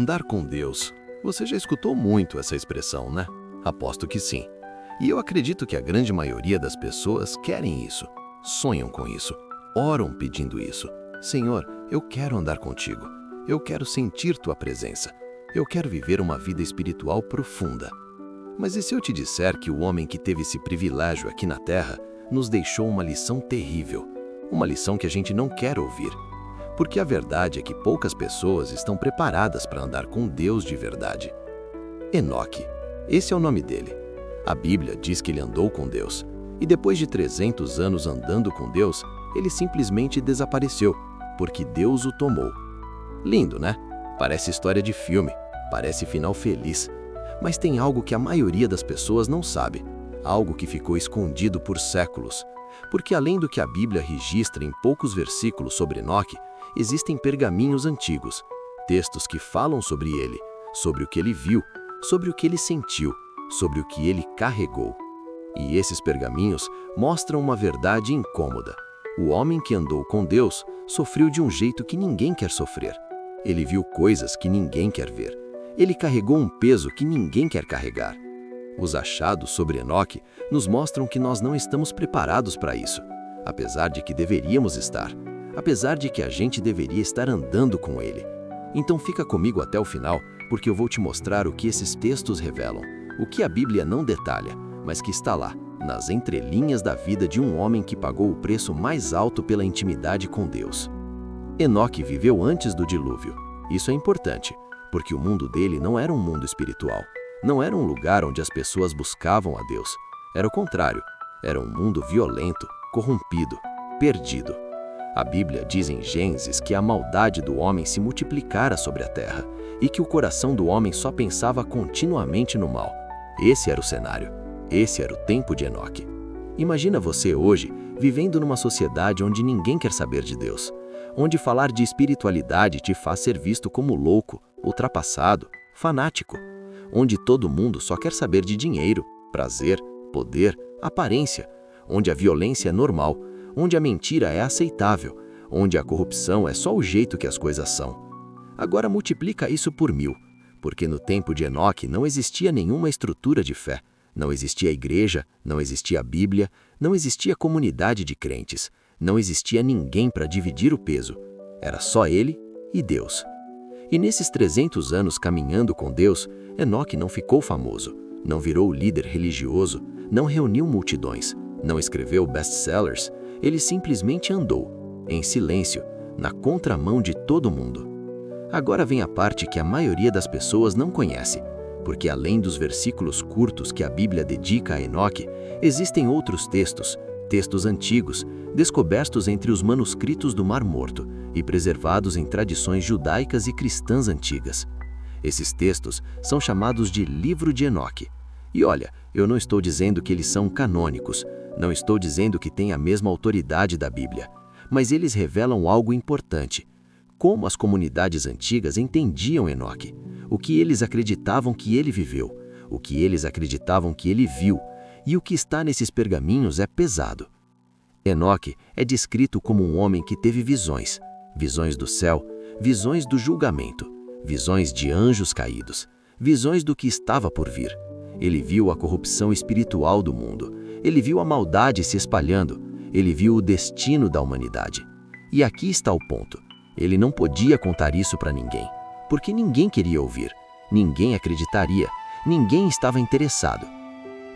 Andar com Deus. Você já escutou muito essa expressão, né? Aposto que sim. E eu acredito que a grande maioria das pessoas querem isso, sonham com isso, oram pedindo isso. Senhor, eu quero andar contigo. Eu quero sentir tua presença. Eu quero viver uma vida espiritual profunda. Mas e se eu te disser que o homem que teve esse privilégio aqui na Terra nos deixou uma lição terrível? Uma lição que a gente não quer ouvir. Porque a verdade é que poucas pessoas estão preparadas para andar com Deus de verdade. Enoque, esse é o nome dele. A Bíblia diz que ele andou com Deus. E depois de 300 anos andando com Deus, ele simplesmente desapareceu, porque Deus o tomou. Lindo, né? Parece história de filme, parece final feliz. Mas tem algo que a maioria das pessoas não sabe, algo que ficou escondido por séculos. Porque além do que a Bíblia registra em poucos versículos sobre Enoque, existem pergaminhos antigos, textos que falam sobre ele, sobre o que ele viu, sobre o que ele sentiu, sobre o que ele carregou. E esses pergaminhos mostram uma verdade incômoda. O homem que andou com Deus sofreu de um jeito que ninguém quer sofrer. Ele viu coisas que ninguém quer ver. Ele carregou um peso que ninguém quer carregar. Os achados sobre Enoque nos mostram que nós não estamos preparados para isso, apesar de que deveríamos estar, apesar de que a gente deveria estar andando com ele. Então fica comigo até o final, porque eu vou te mostrar o que esses textos revelam, o que a Bíblia não detalha, mas que está lá, nas entrelinhas da vida de um homem que pagou o preço mais alto pela intimidade com Deus. Enoque viveu antes do dilúvio. Isso é importante, porque o mundo dele não era um mundo espiritual. Não era um lugar onde as pessoas buscavam a Deus. Era o contrário. Era um mundo violento, corrompido, perdido. A Bíblia diz em Gênesis que a maldade do homem se multiplicara sobre a terra e que o coração do homem só pensava continuamente no mal. Esse era o cenário. Esse era o tempo de Enoque. Imagina você hoje vivendo numa sociedade onde ninguém quer saber de Deus, onde falar de espiritualidade te faz ser visto como louco, ultrapassado, fanático, onde todo mundo só quer saber de dinheiro, prazer, poder, aparência, onde a violência é normal, onde a mentira é aceitável, onde a corrupção é só o jeito que as coisas são. Agora multiplica isso por 1000, porque no tempo de Enoque não existia nenhuma estrutura de fé, não existia igreja, não existia Bíblia, não existia comunidade de crentes, não existia ninguém para dividir o peso. Era só ele e Deus. E nesses 300 anos caminhando com Deus, Enoque não ficou famoso, não virou líder religioso, não reuniu multidões, não escreveu best-sellers, ele simplesmente andou, em silêncio, na contramão de todo mundo. Agora vem a parte que a maioria das pessoas não conhece, porque além dos versículos curtos que a Bíblia dedica a Enoque, existem outros textos, textos antigos, descobertos entre os manuscritos do Mar Morto e preservados em tradições judaicas e cristãs antigas. Esses textos são chamados de Livro de Enoque. E olha, eu não estou dizendo que eles são canônicos, não estou dizendo que têm a mesma autoridade da Bíblia, mas eles revelam algo importante. Como as comunidades antigas entendiam Enoque, o que eles acreditavam que ele viveu, o que eles acreditavam que ele viu, e o que está nesses pergaminhos é pesado. Enoque é descrito como um homem que teve visões, visões do céu, visões do julgamento, visões de anjos caídos, visões do que estava por vir. Ele viu a corrupção espiritual do mundo, ele viu a maldade se espalhando, ele viu o destino da humanidade. E aqui está o ponto. Ele não podia contar isso para ninguém, porque ninguém queria ouvir, ninguém acreditaria, ninguém estava interessado.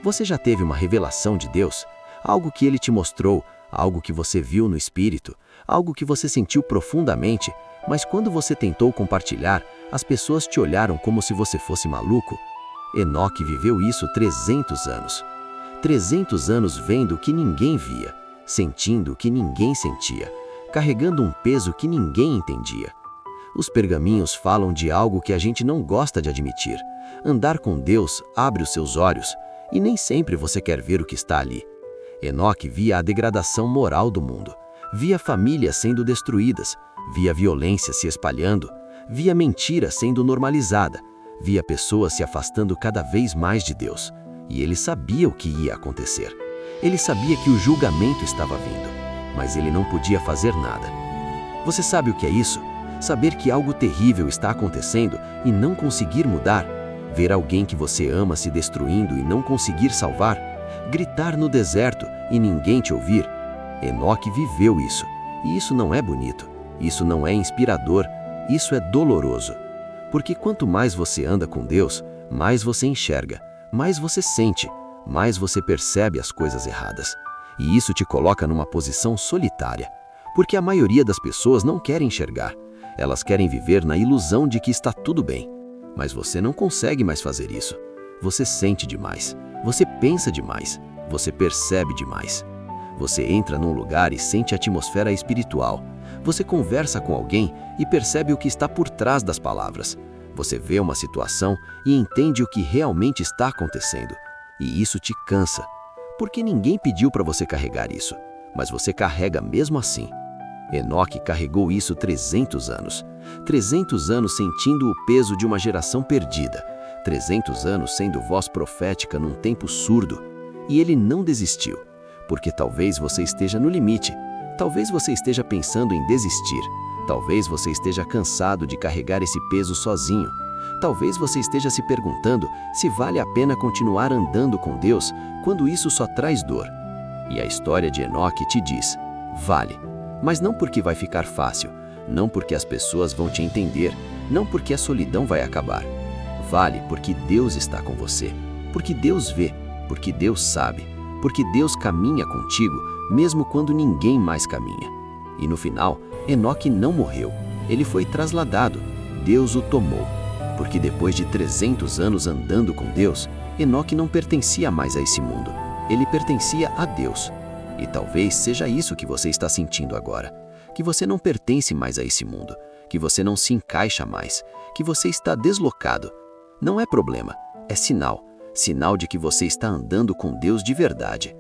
Você já teve uma revelação de Deus? Algo que ele te mostrou, algo que você viu no espírito, algo que você sentiu profundamente, mas quando você tentou compartilhar, as pessoas te olharam como se você fosse maluco? Enoque viveu isso 300 anos. 300 anos vendo o que ninguém via, sentindo o que ninguém sentia, carregando um peso que ninguém entendia. Os pergaminhos falam de algo que a gente não gosta de admitir. Andar com Deus abre os seus olhos, e nem sempre você quer ver o que está ali. Enoque via a degradação moral do mundo, via famílias sendo destruídas, via violência se espalhando, via mentira sendo normalizada, via pessoas se afastando cada vez mais de Deus. E ele sabia o que ia acontecer. Ele sabia que o julgamento estava vindo, mas ele não podia fazer nada. Você sabe o que é isso? Saber que algo terrível está acontecendo e não conseguir mudar? Ver alguém que você ama se destruindo e não conseguir salvar? Gritar no deserto e ninguém te ouvir? Enoque viveu isso, e isso não é bonito, isso não é inspirador, isso é doloroso. Porque quanto mais você anda com Deus, mais você enxerga, mais você sente, mais você percebe as coisas erradas. E isso te coloca numa posição solitária, porque a maioria das pessoas não querem enxergar. Elas querem viver na ilusão de que está tudo bem. Mas você não consegue mais fazer isso. Você sente demais, você pensa demais, você percebe demais. Você entra num lugar e sente a atmosfera espiritual. Você conversa com alguém e percebe o que está por trás das palavras. Você vê uma situação e entende o que realmente está acontecendo. E isso te cansa, porque ninguém pediu para você carregar isso, mas você carrega mesmo assim. Enoque carregou isso 300 anos. 300 anos sentindo o peso de uma geração perdida. 300 anos sendo voz profética num tempo surdo. E ele não desistiu, porque talvez você esteja no limite. Talvez você esteja pensando em desistir. Talvez você esteja cansado de carregar esse peso sozinho. Talvez você esteja se perguntando se vale a pena continuar andando com Deus quando isso só traz dor. E a história de Enoque te diz: vale. Mas não porque vai ficar fácil, não porque as pessoas vão te entender, não porque a solidão vai acabar. Vale porque Deus está com você, porque Deus vê, porque Deus sabe, porque Deus caminha contigo, mesmo quando ninguém mais caminha. E no final, Enoque não morreu, ele foi trasladado, Deus o tomou. Porque depois de 300 anos andando com Deus, Enoque não pertencia mais a esse mundo, ele pertencia a Deus. E talvez seja isso que você está sentindo agora, que você não pertence mais a esse mundo, que você não se encaixa mais, que você está deslocado. Não é problema, é sinal, sinal de que você está andando com Deus de verdade.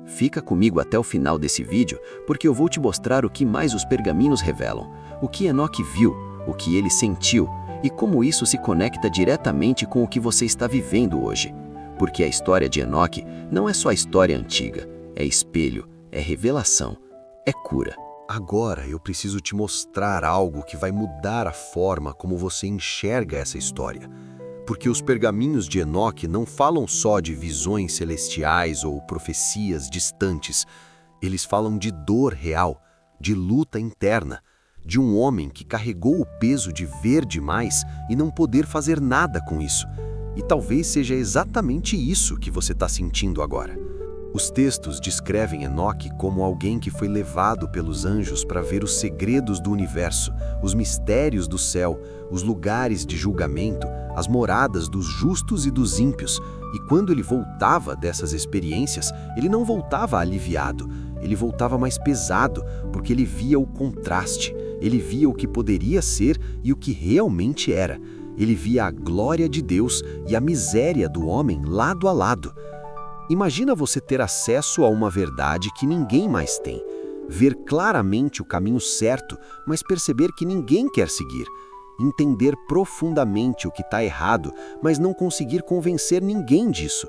Fica comigo até o final desse vídeo, porque eu vou te mostrar o que mais os pergaminhos revelam, o que Enoque viu, o que ele sentiu e como isso se conecta diretamente com o que você está vivendo hoje. Porque a história de Enoque não é só história antiga, é espelho, é revelação, é cura. Agora eu preciso te mostrar algo que vai mudar a forma como você enxerga essa história. Porque os pergaminhos de Enoque não falam só de visões celestiais ou profecias distantes. Eles falam de dor real, de luta interna, de um homem que carregou o peso de ver demais e não poder fazer nada com isso. E talvez seja exatamente isso que você está sentindo agora. Os textos descrevem Enoque como alguém que foi levado pelos anjos para ver os segredos do universo, os mistérios do céu, os lugares de julgamento, as moradas dos justos e dos ímpios. E quando ele voltava dessas experiências, ele não voltava aliviado, ele voltava mais pesado, porque ele via o contraste, ele via o que poderia ser e o que realmente era. Ele via a glória de Deus e a miséria do homem lado a lado. Imagina você ter acesso a uma verdade que ninguém mais tem, ver claramente o caminho certo, mas perceber que ninguém quer seguir, entender profundamente o que está errado, mas não conseguir convencer ninguém disso.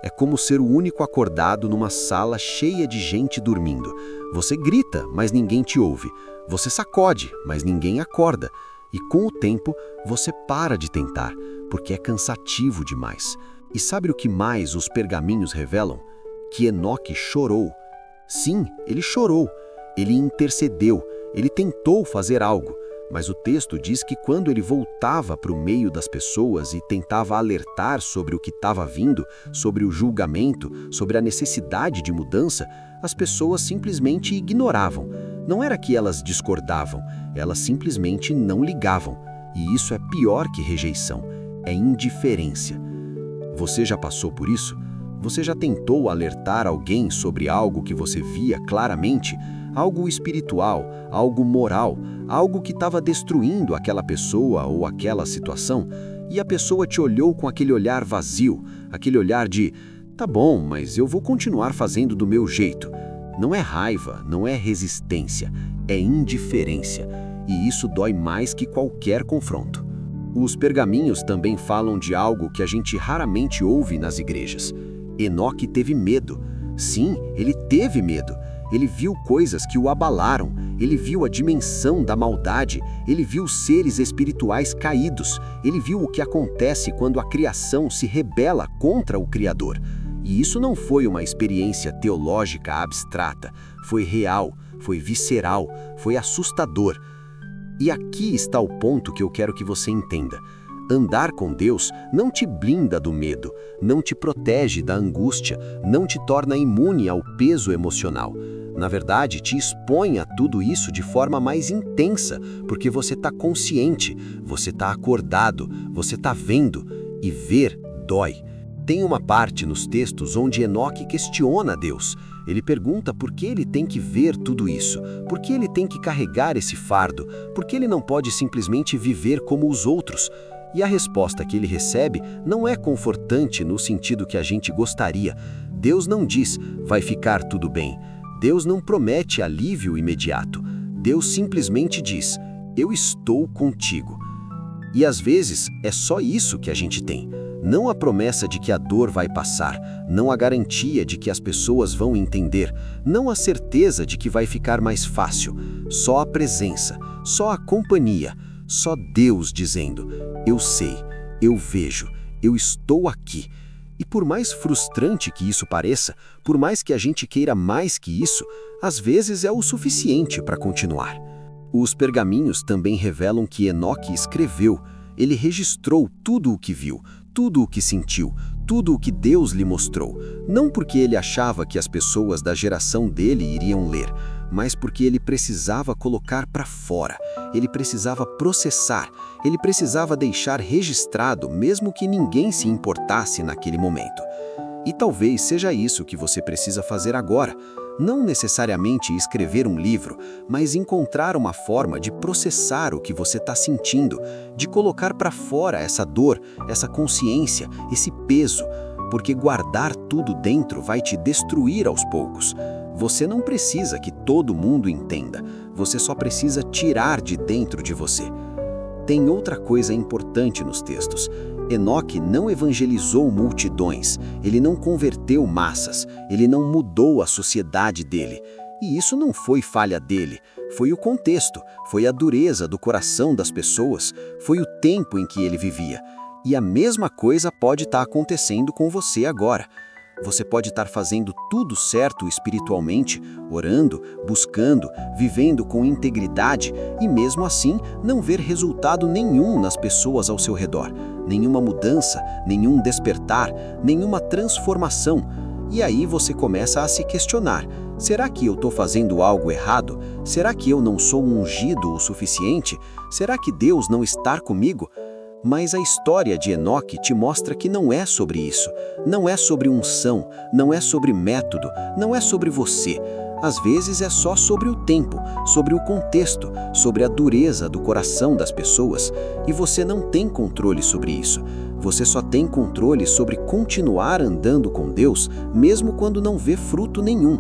É como ser o único acordado numa sala cheia de gente dormindo. Você grita, mas ninguém te ouve. Você sacode, mas ninguém acorda. E com o tempo, você para de tentar, porque é cansativo demais. E sabe o que mais os pergaminhos revelam? Que Enoque chorou. Sim, ele chorou. Ele intercedeu. Ele tentou fazer algo. Mas o texto diz que quando ele voltava para o meio das pessoas e tentava alertar sobre o que estava vindo, sobre o julgamento, sobre a necessidade de mudança, as pessoas simplesmente ignoravam. Não era que elas discordavam, elas simplesmente não ligavam. E isso é pior que rejeição, é indiferença. Você já passou por isso? Você já tentou alertar alguém sobre algo que você via claramente? Algo espiritual, algo moral, algo que estava destruindo aquela pessoa ou aquela situação? E a pessoa te olhou com aquele olhar vazio, aquele olhar de tá bom, mas eu vou continuar fazendo do meu jeito. Não é raiva, não é resistência, é indiferença. E isso dói mais que qualquer confronto. Os pergaminhos também falam de algo que a gente raramente ouve nas igrejas. Enoque teve medo. Sim, ele teve medo. Ele viu coisas que o abalaram. ele viu a dimensão da maldade, ele viu os seres espirituais caídos, ele viu o que acontece quando a criação se rebela contra o Criador. E isso não foi uma experiência teológica abstrata, foi real, foi visceral, foi assustador. E aqui está o ponto que eu quero que você entenda. Andar com Deus não te blinda do medo, não te protege da angústia, não te torna imune ao peso emocional. Na verdade, te expõe a tudo isso de forma mais intensa, porque você está consciente, você está acordado, você está vendo, e ver dói. Tem uma parte nos textos onde Enoque questiona Deus. Ele pergunta por que ele tem que ver tudo isso, por que ele tem que carregar esse fardo, por que ele não pode simplesmente viver como os outros. E a resposta que ele recebe não é confortante no sentido que a gente gostaria. Deus não diz, vai ficar tudo bem. Deus não promete alívio imediato. Deus simplesmente diz, eu estou contigo. E às vezes é só isso que a gente tem. Não a promessa de que a dor vai passar, não a garantia de que as pessoas vão entender, não a certeza de que vai ficar mais fácil. Só a presença, só a companhia, só Deus dizendo, eu sei, eu vejo, eu estou aqui. E por mais frustrante que isso pareça, por mais que a gente queira mais que isso, às vezes é o suficiente para continuar. Os pergaminhos também revelam que Enoque escreveu. Ele registrou tudo o que viu, tudo o que sentiu, tudo o que Deus lhe mostrou. Não porque ele achava que as pessoas da geração dele iriam ler, mas porque ele precisava colocar para fora. Ele precisava processar, ele precisava deixar registrado, mesmo que ninguém se importasse naquele momento. E talvez seja isso que você precisa fazer agora. Não necessariamente escrever um livro, mas encontrar uma forma de processar o que você está sentindo, de colocar para fora essa dor, essa consciência, esse peso, porque guardar tudo dentro vai te destruir aos poucos. Você não precisa que todo mundo entenda, você só precisa tirar de dentro de você. Tem outra coisa importante nos textos. Enoque não evangelizou multidões, ele não converteu massas, ele não mudou a sociedade dele. E isso não foi falha dele, foi o contexto, foi a dureza do coração das pessoas, foi o tempo em que ele vivia. E a mesma coisa pode estar acontecendo com você agora. Você pode estar fazendo tudo certo espiritualmente, orando, buscando, vivendo com integridade e mesmo assim não ver resultado nenhum nas pessoas ao seu redor, nenhuma mudança, nenhum despertar, nenhuma transformação. E aí você começa a se questionar, será que eu estou fazendo algo errado? Será que eu não sou ungido o suficiente? Será que Deus não está comigo? Mas a história de Enoque te mostra que não é sobre isso, não é sobre unção, não é sobre método, não é sobre você. Às vezes é só sobre o tempo, sobre o contexto, sobre a dureza do coração das pessoas, e você não tem controle sobre isso. Você só tem controle sobre continuar andando com Deus, mesmo quando não vê fruto nenhum.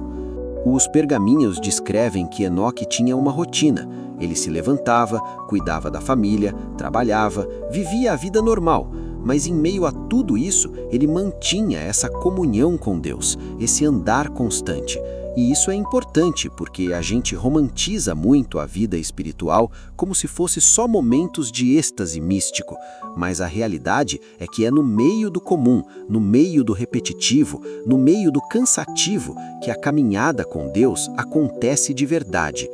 Os pergaminhos descrevem que Enoque tinha uma rotina. Ele se levantava, cuidava da família, trabalhava, vivia a vida normal. Mas em meio a tudo isso, ele mantinha essa comunhão com Deus, esse andar constante. E isso é importante porque a gente romantiza muito a vida espiritual como se fosse só momentos de êxtase místico. Mas a realidade é que é no meio do comum, no meio do repetitivo, no meio do cansativo, que a caminhada com Deus acontece de verdade.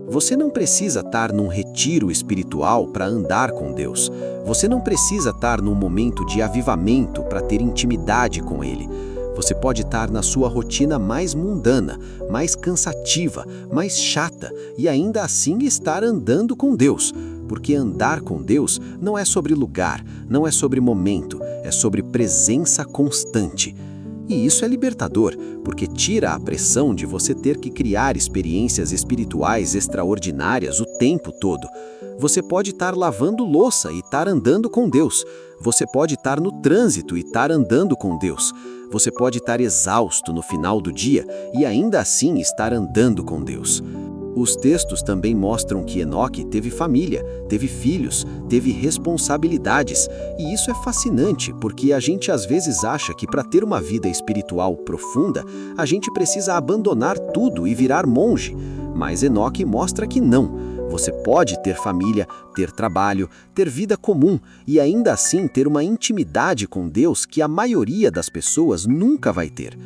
Você não precisa estar num retiro espiritual para andar com Deus. Você não precisa estar num momento de avivamento para ter intimidade com Ele. Você pode estar na sua rotina mais mundana, mais cansativa, mais chata e ainda assim estar andando com Deus. Porque andar com Deus não é sobre lugar, não é sobre momento, é sobre presença constante. E isso é libertador, porque tira a pressão de você ter que criar experiências espirituais extraordinárias o tempo todo. Você pode estar lavando louça e estar andando com Deus. Você pode estar no trânsito e estar andando com Deus. Você pode estar exausto no final do dia e ainda assim estar andando com Deus. Os textos também mostram que Enoque teve família, teve filhos, teve responsabilidades. E isso é fascinante, porque a gente às vezes acha que para ter uma vida espiritual profunda, a gente precisa abandonar tudo e virar monge. Mas Enoque mostra que não. Você pode ter família, ter trabalho, ter vida comum e ainda assim ter uma intimidade com Deus que a maioria das pessoas nunca vai ter.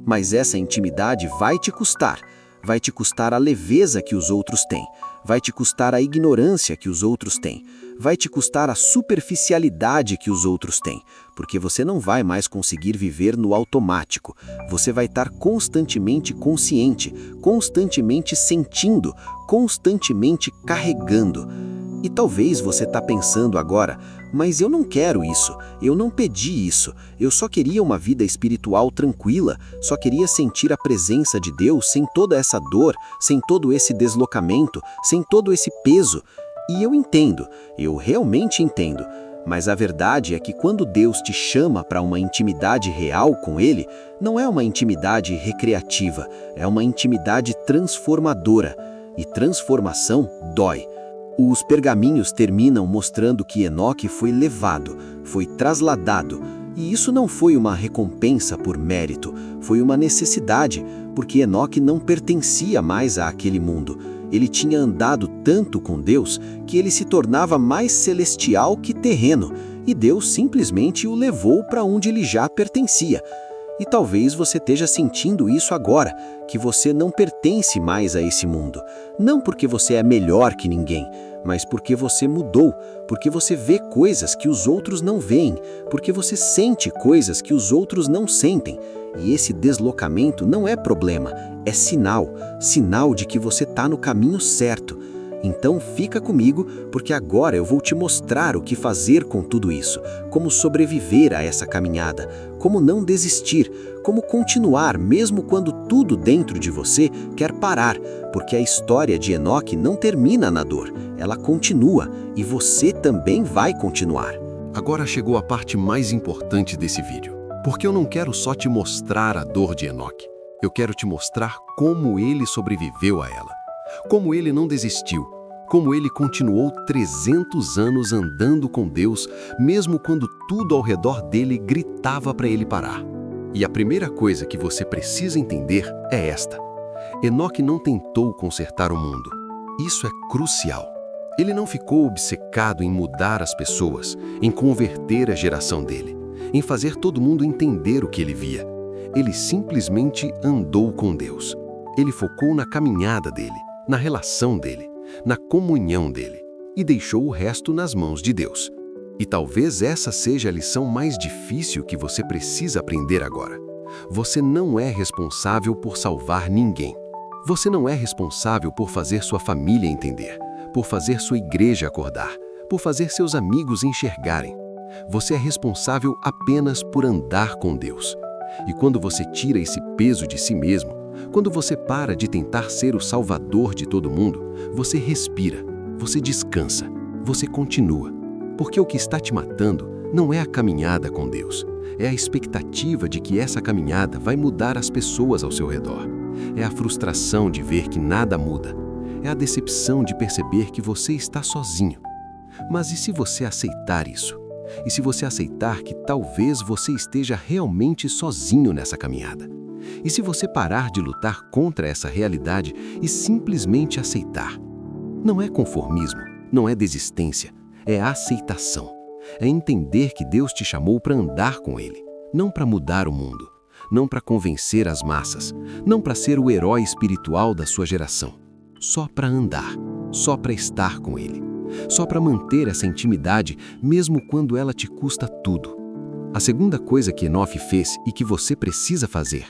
Mas essa intimidade vai te custar. Vai te custar a leveza que os outros têm. Vai te custar a ignorância que os outros têm. Vai te custar a superficialidade que os outros têm. Porque você não vai mais conseguir viver no automático. Você vai estar constantemente consciente, constantemente sentindo, constantemente carregando. E talvez você está pensando agora, mas eu não quero isso, eu não pedi isso, eu só queria uma vida espiritual tranquila, só queria sentir a presença de Deus sem toda essa dor, sem todo esse deslocamento, sem todo esse peso. E eu entendo, eu realmente entendo, mas a verdade é que quando Deus te chama para uma intimidade real com Ele, não é uma intimidade recreativa, é uma intimidade transformadora. E transformação dói. Os pergaminhos terminam mostrando que Enoque foi levado, foi trasladado, e isso não foi uma recompensa por mérito, foi uma necessidade, porque Enoque não pertencia mais àquele mundo. Ele tinha andado tanto com Deus que ele se tornava mais celestial que terreno, e Deus simplesmente o levou para onde ele já pertencia. E talvez você esteja sentindo isso agora, que você não pertence mais a esse mundo. Não porque você é melhor que ninguém, mas porque você mudou, porque você vê coisas que os outros não veem, porque você sente coisas que os outros não sentem. E esse deslocamento não é problema, é sinal, sinal de que você está no caminho certo. Então fica comigo, porque agora eu vou te mostrar o que fazer com tudo isso, como sobreviver a essa caminhada, como não desistir, como continuar mesmo quando tudo dentro de você quer parar, porque a história de Enoque não termina na dor, ela continua e você também vai continuar. Agora chegou a parte mais importante desse vídeo, porque eu não quero só te mostrar a dor de Enoque, eu quero te mostrar como ele sobreviveu a ela. Como ele não desistiu, como ele continuou 300 anos andando com Deus, mesmo quando tudo ao redor dele gritava para ele parar. E a primeira coisa que você precisa entender é esta: Enoque não tentou consertar o mundo. Isso é crucial. Ele não ficou obcecado em mudar as pessoas, em converter a geração dele, em fazer todo mundo entender o que ele via. Ele simplesmente andou com Deus. Ele focou na caminhada dele, na relação dele, na comunhão dele, e deixou o resto nas mãos de Deus. E talvez essa seja a lição mais difícil que você precisa aprender agora. Você não é responsável por salvar ninguém. Você não é responsável por fazer sua família entender, por fazer sua igreja acordar, por fazer seus amigos enxergarem. Você é responsável apenas por andar com Deus. E quando você tira esse peso de si mesmo, quando você para de tentar ser o salvador de todo mundo, você respira, você descansa, você continua. Porque o que está te matando não é a caminhada com Deus, é a expectativa de que essa caminhada vai mudar as pessoas ao seu redor. É a frustração de ver que nada muda. É a decepção de perceber que você está sozinho. Mas e se você aceitar isso? E se você aceitar que talvez você esteja realmente sozinho nessa caminhada? E se você parar de lutar contra essa realidade e simplesmente aceitar? Não é conformismo, não é desistência, é aceitação. É entender que Deus te chamou para andar com Ele, não para mudar o mundo, não para convencer as massas, não para ser o herói espiritual da sua geração. Só para andar, só para estar com Ele, só para manter essa intimidade mesmo quando ela te custa tudo. A segunda coisa que Enoque fez e que você precisa fazer: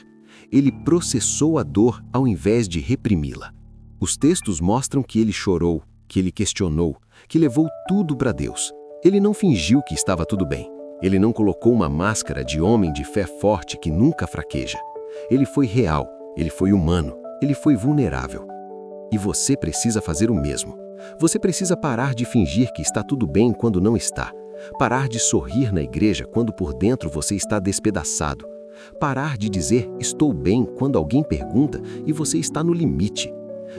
ele processou a dor ao invés de reprimi-la. Os textos mostram que ele chorou, que ele questionou, que levou tudo para Deus. Ele não fingiu que estava tudo bem. Ele não colocou uma máscara de homem de fé forte que nunca fraqueja. Ele foi real, ele foi humano, ele foi vulnerável. E você precisa fazer o mesmo. Você precisa parar de fingir que está tudo bem quando não está. Parar de sorrir na igreja quando por dentro você está despedaçado. Parar de dizer estou bem quando alguém pergunta e você está no limite.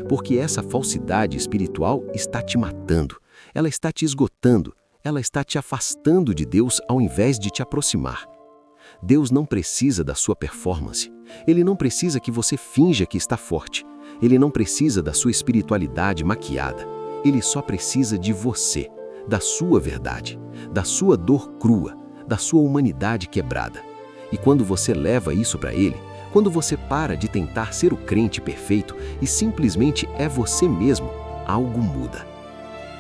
Porque essa falsidade espiritual está te matando, ela está te esgotando, ela está te afastando de Deus ao invés de te aproximar. Deus não precisa da sua performance, Ele não precisa que você finja que está forte. Ele não precisa da sua espiritualidade maquiada. Ele só precisa de você, da sua verdade, da sua dor crua, da sua humanidade quebrada. E quando você leva isso para ele, quando você para de tentar ser o crente perfeito e simplesmente é você mesmo, algo muda.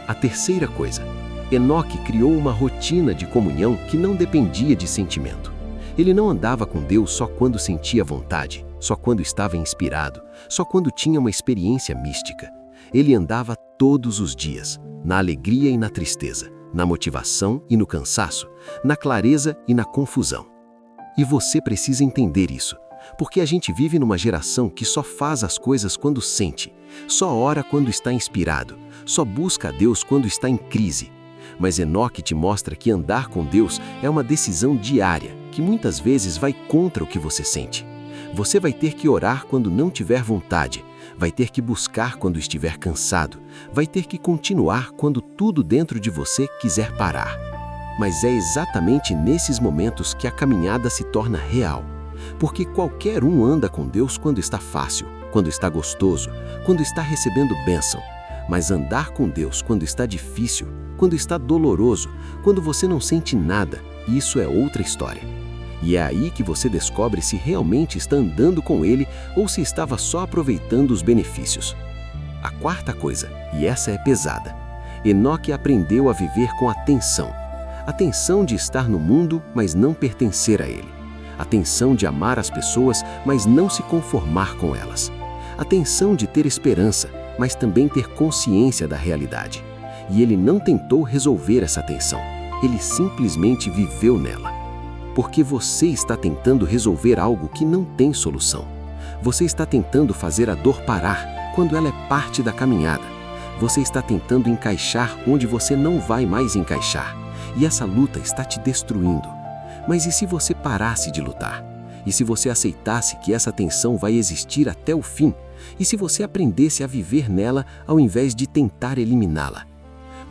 A terceira coisa, Enoque criou uma rotina de comunhão que não dependia de sentimento. Ele não andava com Deus só quando sentia vontade, só quando estava inspirado, só quando tinha uma experiência mística. Ele andava todos os dias, na alegria e na tristeza, na motivação e no cansaço, na clareza e na confusão. E você precisa entender isso, porque a gente vive numa geração que só faz as coisas quando sente, só ora quando está inspirado, só busca a Deus quando está em crise. Mas Enoque te mostra que andar com Deus é uma decisão diária, que muitas vezes vai contra o que você sente. Você vai ter que orar quando não tiver vontade, vai ter que buscar quando estiver cansado, vai ter que continuar quando tudo dentro de você quiser parar. Mas é exatamente nesses momentos que a caminhada se torna real. Porque qualquer um anda com Deus quando está fácil, quando está gostoso, quando está recebendo bênção. Mas andar com Deus quando está difícil, quando está doloroso, quando você não sente nada, isso é outra história. E é aí que você descobre se realmente está andando com Ele ou se estava só aproveitando os benefícios. A quarta coisa, e essa é pesada, Enoque aprendeu a viver com a tensão. A tensão de estar no mundo, mas não pertencer a ele. A tensão de amar as pessoas, mas não se conformar com elas. A tensão de ter esperança, mas também ter consciência da realidade. E ele não tentou resolver essa tensão. Ele simplesmente viveu nela. Porque você está tentando resolver algo que não tem solução. Você está tentando fazer a dor parar quando ela é parte da caminhada. Você está tentando encaixar onde você não vai mais encaixar. E essa luta está te destruindo. Mas e se você parasse de lutar? E se você aceitasse que essa tensão vai existir até o fim? E se você aprendesse a viver nela ao invés de tentar eliminá-la?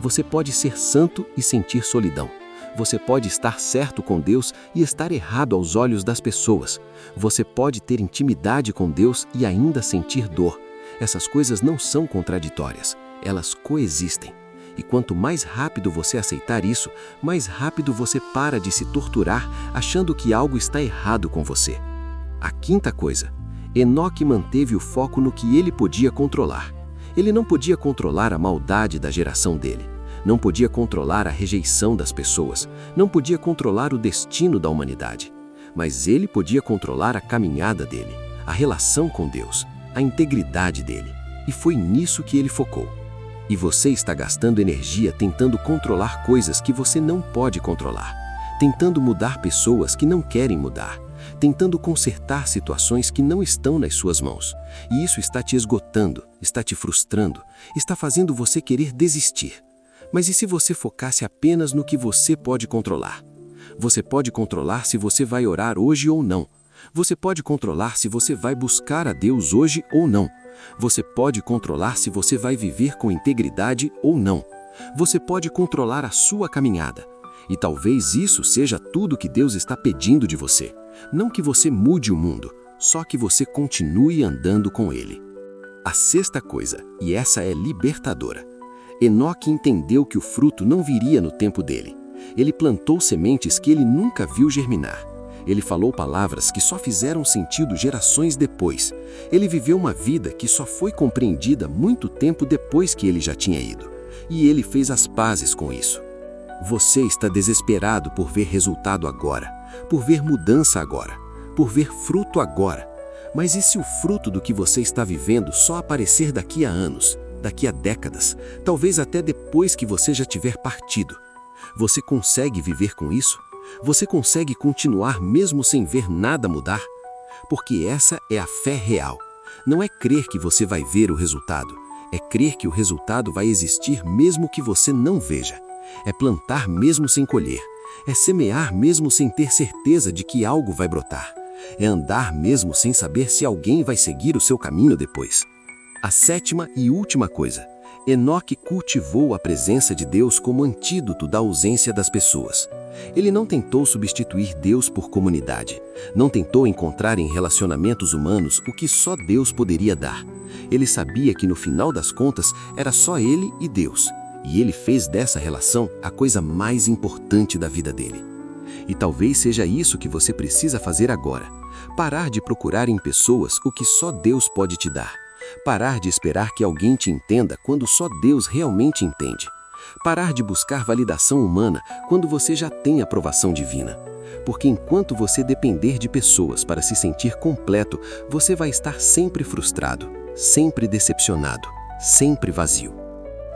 Você pode ser santo e sentir solidão. Você pode estar certo com Deus e estar errado aos olhos das pessoas. Você pode ter intimidade com Deus e ainda sentir dor. Essas coisas não são contraditórias. Elas coexistem. E quanto mais rápido você aceitar isso, mais rápido você para de se torturar achando que algo está errado com você. A quinta coisa, Enoque manteve o foco no que ele podia controlar. Ele não podia controlar a maldade da geração dele. Não podia controlar a rejeição das pessoas. Não podia controlar o destino da humanidade. Mas ele podia controlar a caminhada dele, a relação com Deus, a integridade dele. E foi nisso que ele focou. E você está gastando energia tentando controlar coisas que você não pode controlar, tentando mudar pessoas que não querem mudar, tentando consertar situações que não estão nas suas mãos. E isso está te esgotando, está te frustrando, está fazendo você querer desistir. Mas e se você focasse apenas no que você pode controlar? Você pode controlar se você vai orar hoje ou não. Você pode controlar se você vai buscar a Deus hoje ou não. Você pode controlar se você vai viver com integridade ou não. Você pode controlar a sua caminhada. E talvez isso seja tudo que Deus está pedindo de você. Não que você mude o mundo, só que você continue andando com Ele. A sexta coisa, e essa é libertadora. Enoque entendeu que o fruto não viria no tempo dele. Ele plantou sementes que ele nunca viu germinar. Ele falou palavras que só fizeram sentido gerações depois. Ele viveu uma vida que só foi compreendida muito tempo depois que ele já tinha ido. E ele fez as pazes com isso. Você está desesperado por ver resultado agora, por ver mudança agora, por ver fruto agora. Mas e se o fruto do que você está vivendo só aparecer daqui a anos, daqui a décadas, talvez até depois que você já tiver partido? Você consegue viver com isso? Você consegue continuar mesmo sem ver nada mudar? Porque essa é a fé real. Não é crer que você vai ver o resultado. É crer que o resultado vai existir mesmo que você não veja. É plantar mesmo sem colher. É semear mesmo sem ter certeza de que algo vai brotar. É andar mesmo sem saber se alguém vai seguir o seu caminho depois. A sétima e última coisa. Enoque cultivou a presença de Deus como antídoto da ausência das pessoas. Ele não tentou substituir Deus por comunidade. Não tentou encontrar em relacionamentos humanos o que só Deus poderia dar. Ele sabia que no final das contas era só ele e Deus. E ele fez dessa relação a coisa mais importante da vida dele. E talvez seja isso que você precisa fazer agora. Parar de procurar em pessoas o que só Deus pode te dar. Parar de esperar que alguém te entenda quando só Deus realmente entende. Parar de buscar validação humana quando você já tem aprovação divina. Porque enquanto você depender de pessoas para se sentir completo, você vai estar sempre frustrado, sempre decepcionado, sempre vazio.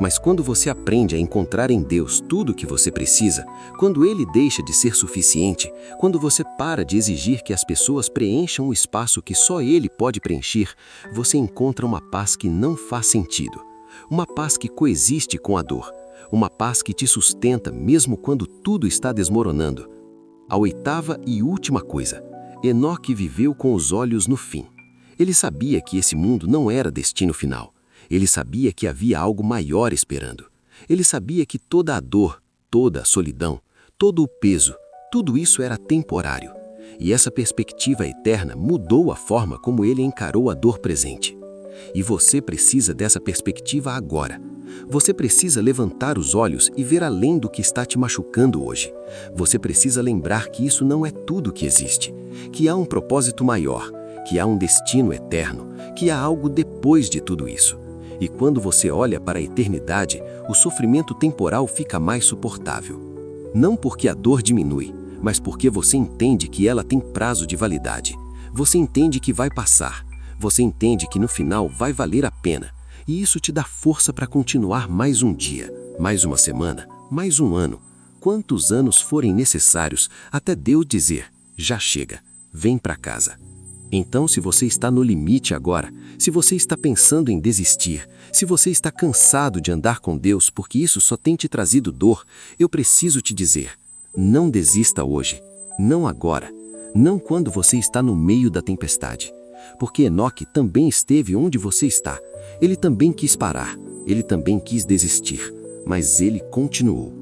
Mas quando você aprende a encontrar em Deus tudo o que você precisa, quando Ele deixa de ser suficiente, quando você para de exigir que as pessoas preencham o espaço que só Ele pode preencher, você encontra uma paz que não faz sentido. Uma paz que coexiste com a dor. Uma paz que te sustenta mesmo quando tudo está desmoronando. A oitava e última coisa. Enoque viveu com os olhos no fim. Ele sabia que esse mundo não era destino final. Ele sabia que havia algo maior esperando. Ele sabia que toda a dor, toda a solidão, todo o peso, tudo isso era temporário. E essa perspectiva eterna mudou a forma como ele encarou a dor presente. E você precisa dessa perspectiva agora. Você precisa levantar os olhos e ver além do que está te machucando hoje. Você precisa lembrar que isso não é tudo que existe, que há um propósito maior, que há um destino eterno, que há algo depois de tudo isso. E quando você olha para a eternidade, o sofrimento temporal fica mais suportável. Não porque a dor diminui, mas porque você entende que ela tem prazo de validade. Você entende que vai passar. Você entende que no final vai valer a pena. E isso te dá força para continuar mais um dia, mais uma semana, mais um ano. Quantos anos forem necessários até Deus dizer, já chega, vem para casa. Então, se você está no limite agora, se você está pensando em desistir, se você está cansado de andar com Deus porque isso só tem te trazido dor, eu preciso te dizer, não desista hoje, não agora, não quando você está no meio da tempestade. Porque Enoque também esteve onde você está. Ele também quis parar, ele também quis desistir, mas ele continuou.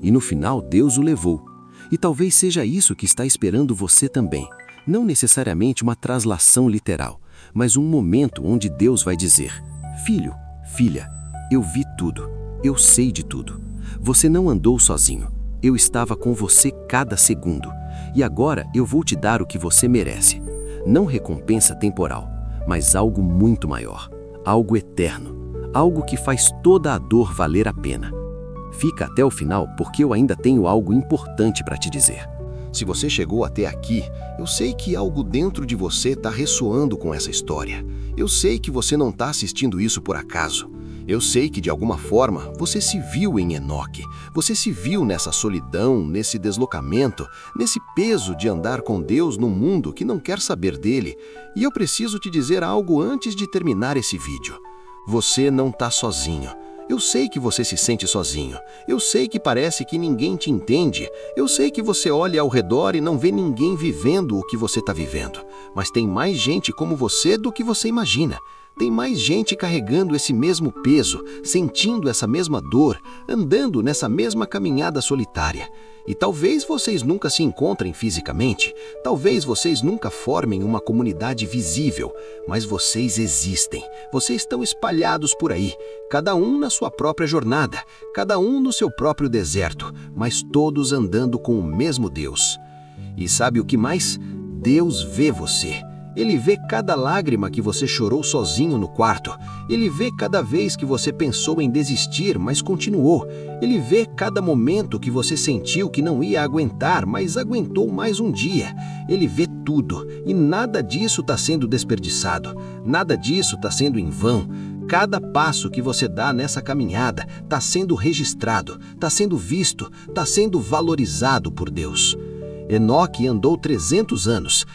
E no final Deus o levou. E talvez seja isso que está esperando você também. Não necessariamente uma translação literal, mas um momento onde Deus vai dizer, filho, filha, eu vi tudo, eu sei de tudo. Você não andou sozinho, eu estava com você cada segundo. E agora eu vou te dar o que você merece. Não recompensa temporal, mas algo muito maior, algo eterno, algo que faz toda a dor valer a pena. Fica até o final porque eu ainda tenho algo importante para te dizer. Se você chegou até aqui, eu sei que algo dentro de você está ressoando com essa história. Eu sei que você não está assistindo isso por acaso. Eu sei que, de alguma forma, você se viu em Enoque. Você se viu nessa solidão, nesse deslocamento, nesse peso de andar com Deus num mundo que não quer saber dele. E eu preciso te dizer algo antes de terminar esse vídeo. Você não está sozinho. Eu sei que você se sente sozinho. Eu sei que parece que ninguém te entende. Eu sei que você olha ao redor e não vê ninguém vivendo o que você está vivendo. Mas tem mais gente como você do que você imagina. Tem mais gente carregando esse mesmo peso, sentindo essa mesma dor, andando nessa mesma caminhada solitária. E talvez vocês nunca se encontrem fisicamente, talvez vocês nunca formem uma comunidade visível, mas vocês existem. Vocês estão espalhados por aí, cada um na sua própria jornada, cada um no seu próprio deserto, mas todos andando com o mesmo Deus. E sabe o que mais? Deus vê você. Ele vê cada lágrima que você chorou sozinho no quarto. Ele vê cada vez que você pensou em desistir, mas continuou. Ele vê cada momento que você sentiu que não ia aguentar, mas aguentou mais um dia. Ele vê tudo e nada disso está sendo desperdiçado. Nada disso está sendo em vão. Cada passo que você dá nessa caminhada está sendo registrado, está sendo visto, está sendo valorizado por Deus. Enoque andou 300 anos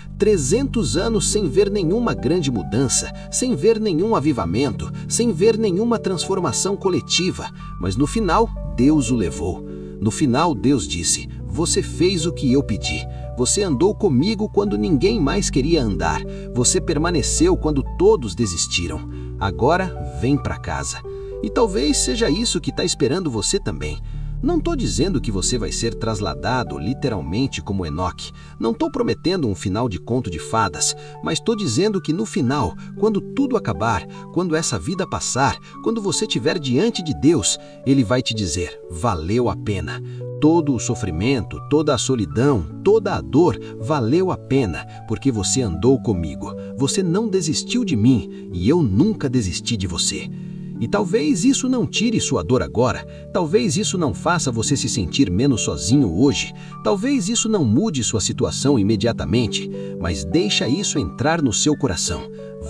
sem ver nenhuma grande mudança, sem ver nenhum avivamento, sem ver nenhuma transformação coletiva, mas no final, Deus o levou. No final, Deus disse, você fez o que eu pedi, você andou comigo quando ninguém mais queria andar, você permaneceu quando todos desistiram, agora vem para casa. E talvez seja isso que está esperando você também. Não estou dizendo que você vai ser trasladado literalmente como Enoque. Não estou prometendo um final de conto de fadas, mas estou dizendo que no final, quando tudo acabar, quando essa vida passar, quando você estiver diante de Deus, Ele vai te dizer, valeu a pena. Todo o sofrimento, toda a solidão, toda a dor, valeu a pena, porque você andou comigo. Você não desistiu de mim e eu nunca desisti de você. E talvez isso não tire sua dor agora, talvez isso não faça você se sentir menos sozinho hoje, talvez isso não mude sua situação imediatamente, mas deixa isso entrar no seu coração.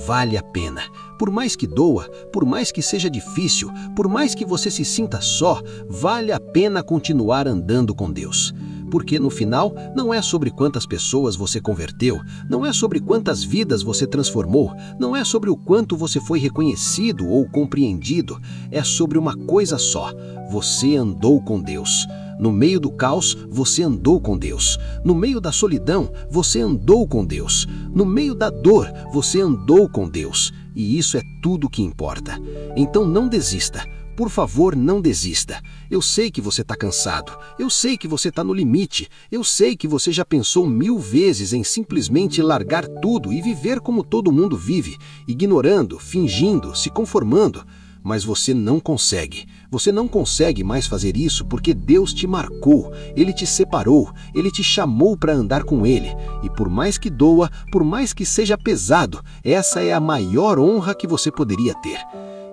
Vale a pena. Por mais que doa, por mais que seja difícil, por mais que você se sinta só, vale a pena continuar andando com Deus. Porque no final, não é sobre quantas pessoas você converteu, não é sobre quantas vidas você transformou, não é sobre o quanto você foi reconhecido ou compreendido, é sobre uma coisa só, você andou com Deus. No meio do caos, você andou com Deus. No meio da solidão, você andou com Deus. No meio da dor, você andou com Deus. E isso é tudo o que importa. Então não desista. Por favor, não desista. Eu sei que você está cansado. Eu sei que você está no limite. Eu sei que você já pensou 1000 vezes em simplesmente largar tudo e viver como todo mundo vive, ignorando, fingindo, se conformando. Mas você não consegue. Você não consegue mais fazer isso porque Deus te marcou, Ele te separou, Ele te chamou para andar com Ele. E por mais que doa, por mais que seja pesado, essa é a maior honra que você poderia ter.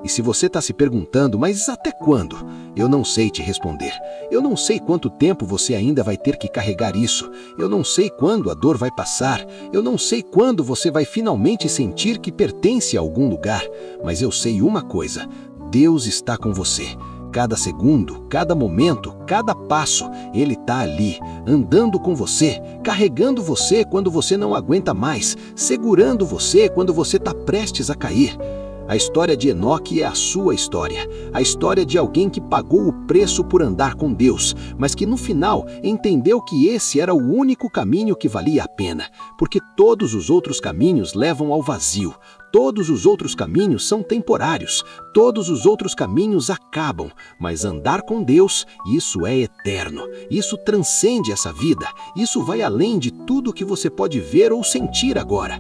E se você está se perguntando, mas até quando? Eu não sei te responder. Eu não sei quanto tempo você ainda vai ter que carregar isso. Eu não sei quando a dor vai passar. Eu não sei quando você vai finalmente sentir que pertence a algum lugar. Mas eu sei uma coisa, Deus está com você. Cada segundo, cada momento, cada passo, Ele está ali, andando com você, carregando você quando você não aguenta mais, segurando você quando você está prestes a cair. A história de Enoque é a sua história, a história de alguém que pagou o preço por andar com Deus, mas que no final entendeu que esse era o único caminho que valia a pena, porque todos os outros caminhos levam ao vazio, todos os outros caminhos são temporários, todos os outros caminhos acabam, mas andar com Deus, isso é eterno, isso transcende essa vida, isso vai além de tudo que você pode ver ou sentir agora.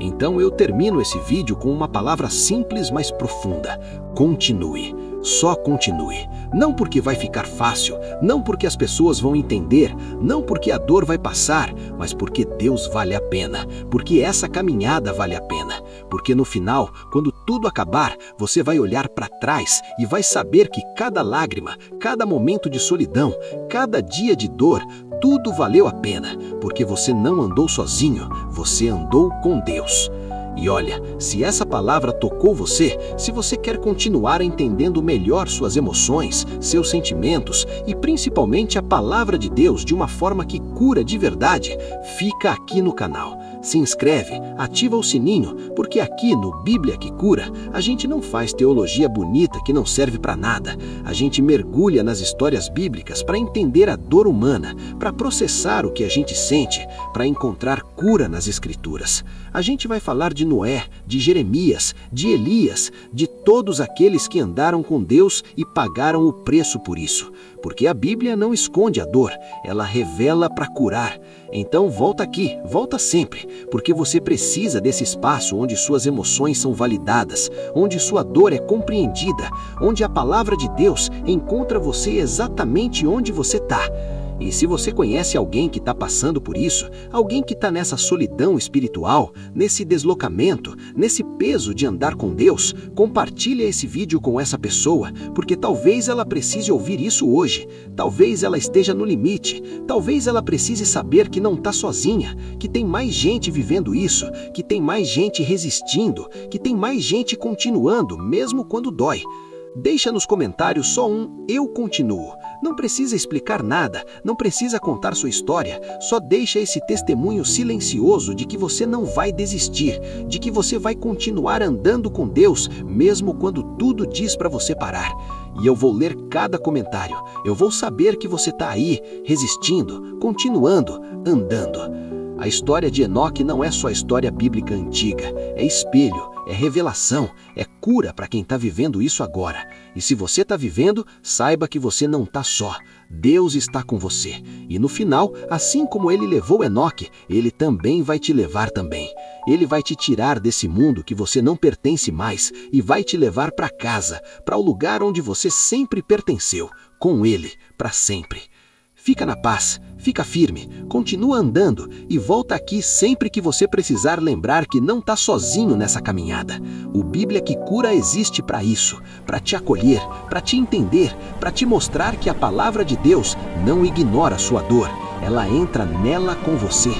Então eu termino esse vídeo com uma palavra simples, mas profunda. Continue. Só continue. Não porque vai ficar fácil, não porque as pessoas vão entender, não porque a dor vai passar, mas porque Deus vale a pena, porque essa caminhada vale a pena. Porque no final, quando tudo acabar, você vai olhar para trás e vai saber que cada lágrima, cada momento de solidão, cada dia de dor, tudo valeu a pena, porque você não andou sozinho, você andou com Deus. E olha, se essa palavra tocou você, se você quer continuar entendendo melhor suas emoções, seus sentimentos e principalmente a palavra de Deus de uma forma que cura de verdade, fica aqui no canal. Se inscreve, ativa o sininho, porque aqui no Bíblia que Cura, a gente não faz teologia bonita que não serve para nada. A gente mergulha nas histórias bíblicas para entender a dor humana, para processar o que a gente sente, para encontrar cura nas Escrituras. A gente vai falar de Noé, de Jeremias, de Elias, de todos aqueles que andaram com Deus e pagaram o preço por isso. Porque a Bíblia não esconde a dor, ela revela para curar. Então volta aqui, volta sempre, porque você precisa desse espaço onde suas emoções são validadas, onde sua dor é compreendida, onde a palavra de Deus encontra você exatamente onde você está. E se você conhece alguém que está passando por isso, alguém que está nessa solidão espiritual, nesse deslocamento, nesse peso de andar com Deus, compartilha esse vídeo com essa pessoa, porque talvez ela precise ouvir isso hoje, talvez ela esteja no limite, talvez ela precise saber que não está sozinha, que tem mais gente vivendo isso, que tem mais gente resistindo, que tem mais gente continuando, mesmo quando dói. Deixa nos comentários só um "eu continuo". Não precisa explicar nada, não precisa contar sua história, só deixa esse testemunho silencioso de que você não vai desistir, de que você vai continuar andando com Deus, mesmo quando tudo diz para você parar. E eu vou ler cada comentário, eu vou saber que você está aí, resistindo, continuando, andando. A história de Enoque não é só história bíblica antiga, é espelho, é revelação, é cura para quem está vivendo isso agora. E se você está vivendo, saiba que você não está só. Deus está com você. E no final, assim como ele levou Enoque, ele também vai te levar também. Ele vai te tirar desse mundo que você não pertence mais e vai te levar para casa, para o lugar onde você sempre pertenceu, com ele, para sempre. Fica na paz, fica firme, continua andando e volta aqui sempre que você precisar lembrar que não está sozinho nessa caminhada. O Bíblia que Cura existe para isso, para te acolher, para te entender, para te mostrar que a palavra de Deus não ignora a sua dor, ela entra nela com você.